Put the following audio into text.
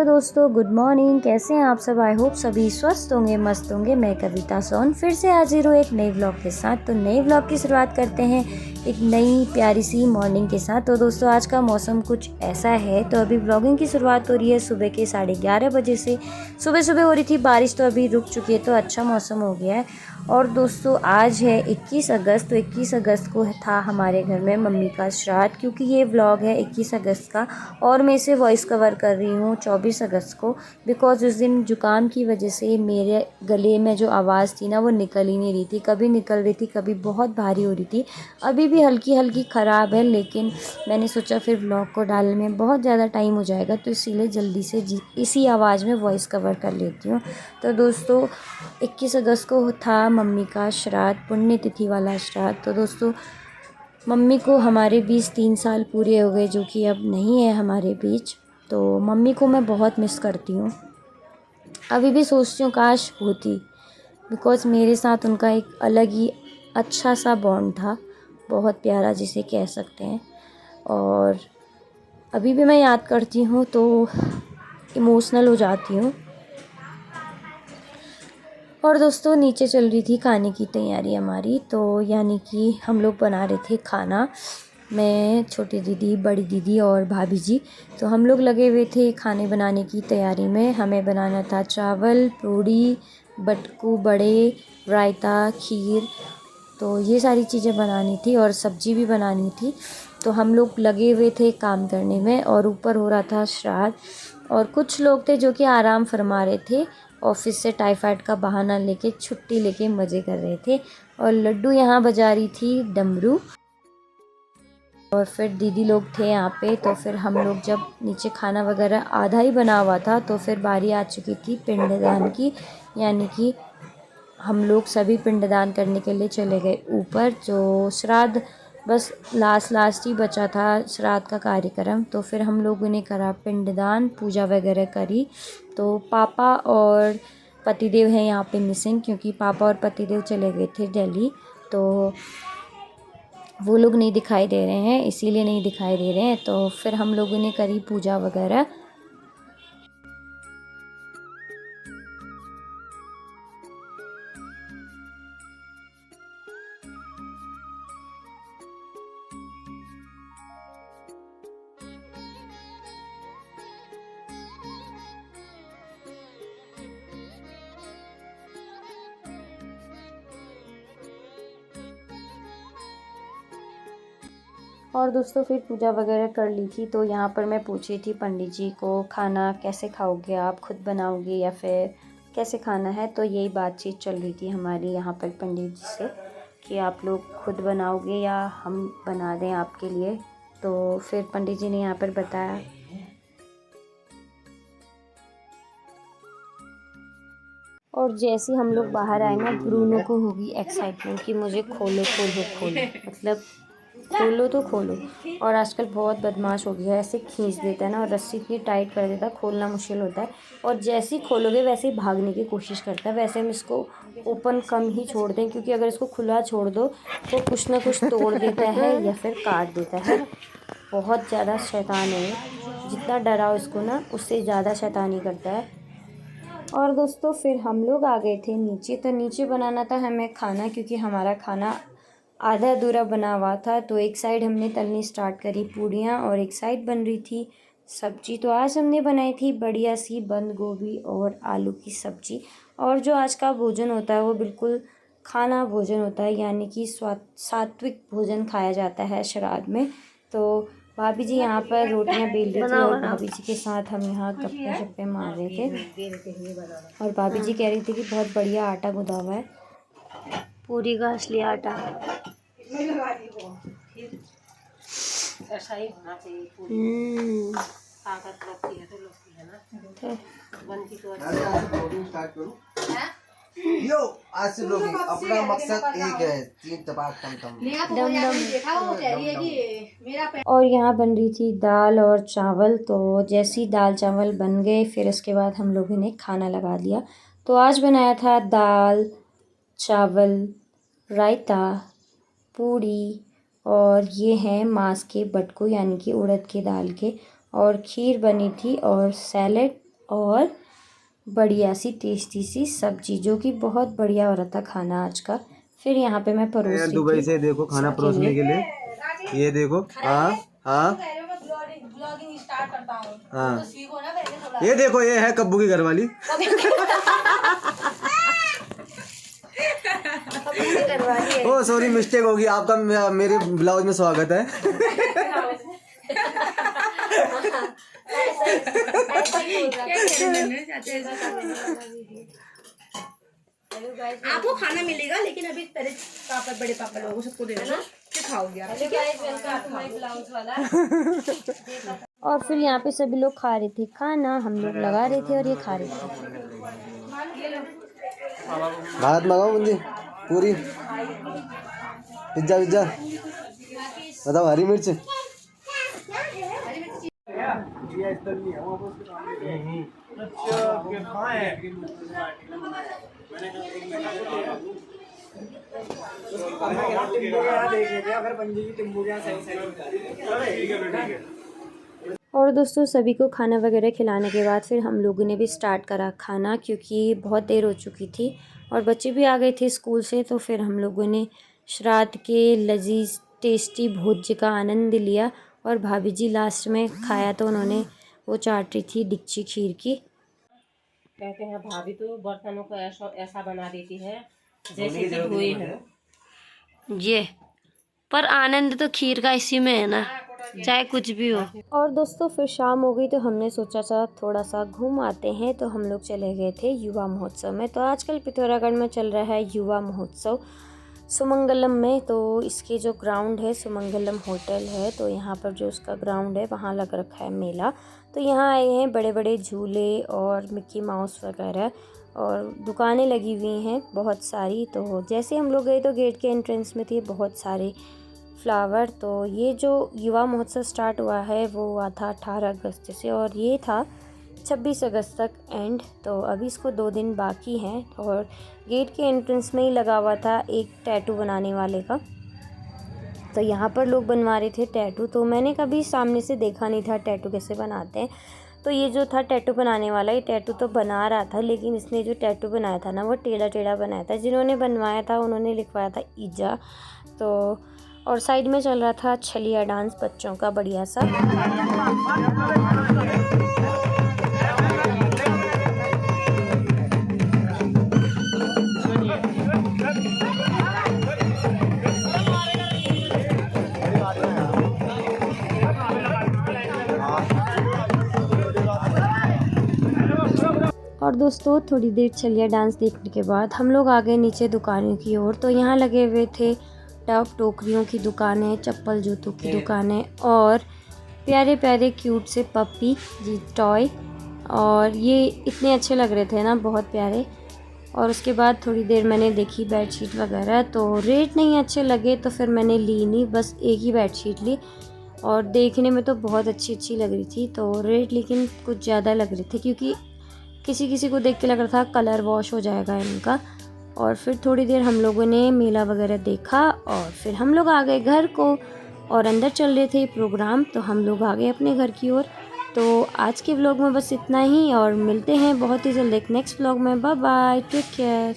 दोस्तों, good morning. कैसे हैं आप सब? आई होप सभी स्वस्थ होंगे, मस्त होंगे। मैं कविता सोन फिर से हाजिर हूँ एक नए व्लॉग के साथ। तो नए व्लॉग की शुरुआत करते हैं एक नई प्यारी सी मॉर्निंग के साथ। तो दोस्तों, आज का मौसम कुछ ऐसा है। तो अभी व्लॉगिंग की शुरुआत हो रही है सुबह के 11:30 बजे से। सुबह सुबह हो रही थी बारिश, तो अभी रुक चुकी है, तो अच्छा मौसम हो गया है। और दोस्तों, आज है 21 अगस्त। तो 21 अगस्त को था हमारे घर में मम्मी का श्राद्ध। क्योंकि ये व्लॉग है 21 अगस्त का और मैं इसे वॉइस कवर कर रही हूँ 24 अगस्त को। बिकॉज़ उस दिन ज़ुकाम की वजह से मेरे गले में जो आवाज़ थी ना, वो निकल ही नहीं रही थी। कभी निकल रही थी, कभी बहुत भारी हो रही थी। अभी भी हल्की हल्की ख़राब है, लेकिन मैंने सोचा फिर व्लॉग को डालने में बहुत ज़्यादा टाइम हो जाएगा, तो इसीलिए जल्दी से इसी आवाज़ में वॉइस कवर कर लेती हूँ। तो दोस्तों, 21 अगस्त को था मम्मी का श्राद्ध, पुण्यतिथि वाला श्राद्ध। तो दोस्तों, मम्मी को हमारे बीच 3 साल पूरे हो गए, जो कि अब नहीं है हमारे बीच। तो मम्मी को मैं बहुत मिस करती हूँ। अभी भी सोचती हूँ काश होती, बिकॉज़ मेरे साथ उनका एक अलग ही अच्छा सा बॉन्ड था, बहुत प्यारा जिसे कह सकते हैं। और अभी भी मैं याद करती हूँ तो इमोशनल हो जाती हूँ। और दोस्तों, नीचे चल रही थी खाने की तैयारी हमारी। तो यानी कि हम लोग बना रहे थे खाना, मैं, छोटी दीदी, बड़ी दीदी और भाभी जी। तो हम लोग लगे हुए थे खाने बनाने की तैयारी में। हमें बनाना था चावल, पूड़ी, बटकू बड़े, रायता, खीर। तो ये सारी चीज़ें बनानी थी और सब्ज़ी भी बनानी थी। तो हम लोग लगे हुए थे काम करने में और ऊपर हो रहा था श्राद्ध। और कुछ लोग थे जो कि आराम फरमा रहे थे, ऑफिस से टाइफाइड का बहाना लेके, छुट्टी लेके मज़े कर रहे थे। और लड्डू यहाँ बजा रही थी डमरू। और फिर दीदी लोग थे यहाँ पे। तो फिर हम लोग जब नीचे खाना वगैरह आधा ही बना हुआ था, तो फिर बारी आ चुकी थी पिंडदान की। यानी कि हम लोग सभी पिंडदान करने के लिए चले गए ऊपर। जो श्राद्ध बस लास्ट ही बचा था श्राद्ध का कार्यक्रम। तो फिर हम लोगों ने करा पिंडदान, पूजा वगैरह करी। तो पापा और पतिदेव हैं यहाँ पे मिसिंग, क्योंकि पापा और पतिदेव चले गए थे दिल्ली। तो वो लोग नहीं दिखाई दे रहे हैं, इसीलिए नहीं दिखाई दे रहे हैं। तो फिर हम लोगों ने करी पूजा वगैरह। और दोस्तों, फिर पूजा वगैरह कर ली थी। तो यहाँ पर मैं पूछी थी पंडित जी को, खाना कैसे खाओगे आप, खुद बनाओगे या फिर कैसे खाना है। तो यही बातचीत चल रही थी हमारी यहाँ पर पंडित जी से, कि आप लोग खुद बनाओगे या हम बना दें आपके लिए। तो फिर पंडित जी ने यहाँ पर बताया। और जैसे ही हम लोग बाहर आए ना, ब्रूनो को होगी एक्साइटमेंट कि मुझे खोलो खोलो खोलो, मतलब खोलो तो खोलो। और आजकल बहुत बदमाश हो गया है, ऐसे खींच देता है ना, और रस्सी इतनी टाइट कर देता है, खोलना मुश्किल होता है। और जैसे ही खोलोगे वैसे ही भागने की कोशिश करता है। वैसे हम इसको ओपन कम ही छोड़ दें, क्योंकि अगर इसको खुला छोड़ दो तो कुछ ना कुछ तोड़ देता है या फिर काट देता है। बहुत ज़्यादा शैतान है ये। जितना डराओ इसको ना, उससे ज़्यादा शैतानी करता है। और दोस्तों, फिर हम लोग आ गए थे नीचे। तो नीचे बनाना था हमें खाना, क्योंकि हमारा खाना आधा अधूरा बना हुआ था। तो एक साइड हमने तलनी स्टार्ट करी पूड़ियाँ, और एक साइड बन रही थी सब्जी। तो आज हमने बनाई थी बढ़िया सी बंद गोभी और आलू की सब्जी। और जो आज का भोजन होता है वो बिल्कुल खाना भोजन होता है, यानी कि सात्विक भोजन खाया जाता है श्राद्ध में। तो भाभी जी यहाँ पर रोटियां बेल रही थी, और भाभी जी के साथ हम यहाँ गप्पे शप्पे मार रहे थे। और भाभी जी कह रही थी कि बहुत बढ़िया आटा गुदा हुआ है, पूरी का असली आटा। ऐसा ही होना चाहिए, पूरी ताकत लगती है तो लगती है ना, बनती तो अच्छी। यो आज से लोग अपना मकसद एक है, 3 टपाक टम टम। और यहाँ बन रही थी दाल और चावल। तो जैसे ही दाल चावल बन गए, फिर उसके बाद हम लोगों ने खाना लगा दिया। तो आज बनाया था दाल चावल, रायता, पूड़ी, और ये हैं मांस के बटकू, यानी कि उड़द के दाल के। और खीर बनी थी और सैलेड और बढ़िया सी टेस्टी सी सब्जी, जो कि बहुत बढ़िया हो रहा था खाना आज का। फिर यहाँ पे मैं परोस रही थी दुबई से देखो खाना परोसने के लिए, ये देखो। हाँ हाँ हाँ, ये देखो, ये है कब्बू की घरवाली। ओ सॉरी, मिस्टेक होगी आपका, मेरे ब्लाउज में स्वागत है। आपको खाना मिलेगा, लेकिन अभी तेरे पापा, बड़े पापा लोगों सबको दे देना, फिर खाओगे आप। और फिर यहाँ पे सभी लोग खा रहे थे खाना, हम लोग लगा रहे थे और ये खा रहे थे। भात मंगाओ मुझे, पूरी, पिज्जा पिज्जा, बताओ, हरी मिर्च। और दोस्तों सभी को खाना वगैरह खिलाने के बाद फिर हम लोगों ने भी स्टार्ट करा खाना, क्योंकि बहुत देर हो चुकी थी और बच्चे भी आ गए थे स्कूल से। तो फिर हम लोगों ने श्राद्ध के लजीज टेस्टी भोज्य का आनंद लिया। और भाभी जी लास्ट में खाया तो उन्होंने वो चाट रही थी डिक्ची खीर की। कहते हैं भाभी तो बर्तनों को ऐसा बना देती है जैसे कि धोए हो। ये पर आनंद तो खीर का इसी में है ना, चाहे कुछ भी हो। और दोस्तों फिर शाम हो गई तो हमने सोचा था थोड़ा सा घूम आते हैं, तो हम लोग चले गए थे युवा महोत्सव में। तो आजकल पिथौरागढ़ में चल रहा है युवा महोत्सव सुमंगलम में। तो इसके जो ग्राउंड है, सुमंगलम होटल है, तो यहाँ पर जो उसका ग्राउंड है वहाँ लग रखा है मेला। तो यहाँ आए हैं बड़े बड़े झूले और मिक्की माउस वगैरह, और दुकानें लगी हुई हैं बहुत सारी। तो जैसे हम लोग गए तो गेट के एंट्रेंस में थे बहुत सारे फ्लावर। तो ये जो युवा महोत्सव स्टार्ट हुआ है वो हुआ था 18 अगस्त से, और ये था 26 अगस्त तक एंड। तो अभी इसको 2 दिन बाकी हैं। और गेट के एंट्रेंस में ही लगा हुआ था एक टैटू बनाने वाले का, तो यहाँ पर लोग बनवा रहे थे टैटू। तो मैंने कभी सामने से देखा नहीं था टैटू कैसे बनाते हैं। तो ये जो था टैटू बनाने वाला, ये टैटू तो बना रहा था, लेकिन इसने जो टैटू बनाया था ना वो टेढ़ा टेढ़ा बनाया था। जिन्होंने बनवाया था उन्होंने लिखवाया था ईजा। तो और साइड में चल रहा था छलिया डांस बच्चों का बढ़िया सा। और दोस्तों थोड़ी देर छलिया डांस देखने के बाद हम लोग आ गए नीचे दुकानों की ओर। तो यहाँ लगे हुए थे टब टोकरियों की दुकानें, चप्पल जूतों की दुकानें, और प्यारे प्यारे क्यूट से पप्पी जी टॉय, और ये इतने अच्छे लग रहे थे ना, बहुत प्यारे। और उसके बाद थोड़ी देर मैंने देखी बेडशीट वगैरह, तो रेट नहीं अच्छे लगे तो फिर मैंने ली नहीं, बस एक ही बेडशीट ली। और देखने में तो बहुत अच्छी लग रही थी, तो रेट लेकिन कुछ ज़्यादा लग रहे थे, क्योंकि किसी किसी को देख के लग रहा था कलर वॉश हो जाएगा इनका। और फिर थोड़ी देर हम लोगों ने मेला वगैरह देखा और फिर हम लोग आ गए घर को, और अंदर चल रहे थे प्रोग्राम, तो हम लोग आ गए अपने घर की ओर। तो आज के व्लॉग में बस इतना ही, और मिलते हैं बहुत ही जल्द एक नेक्स्ट व्लॉग में। Bye bye, take care.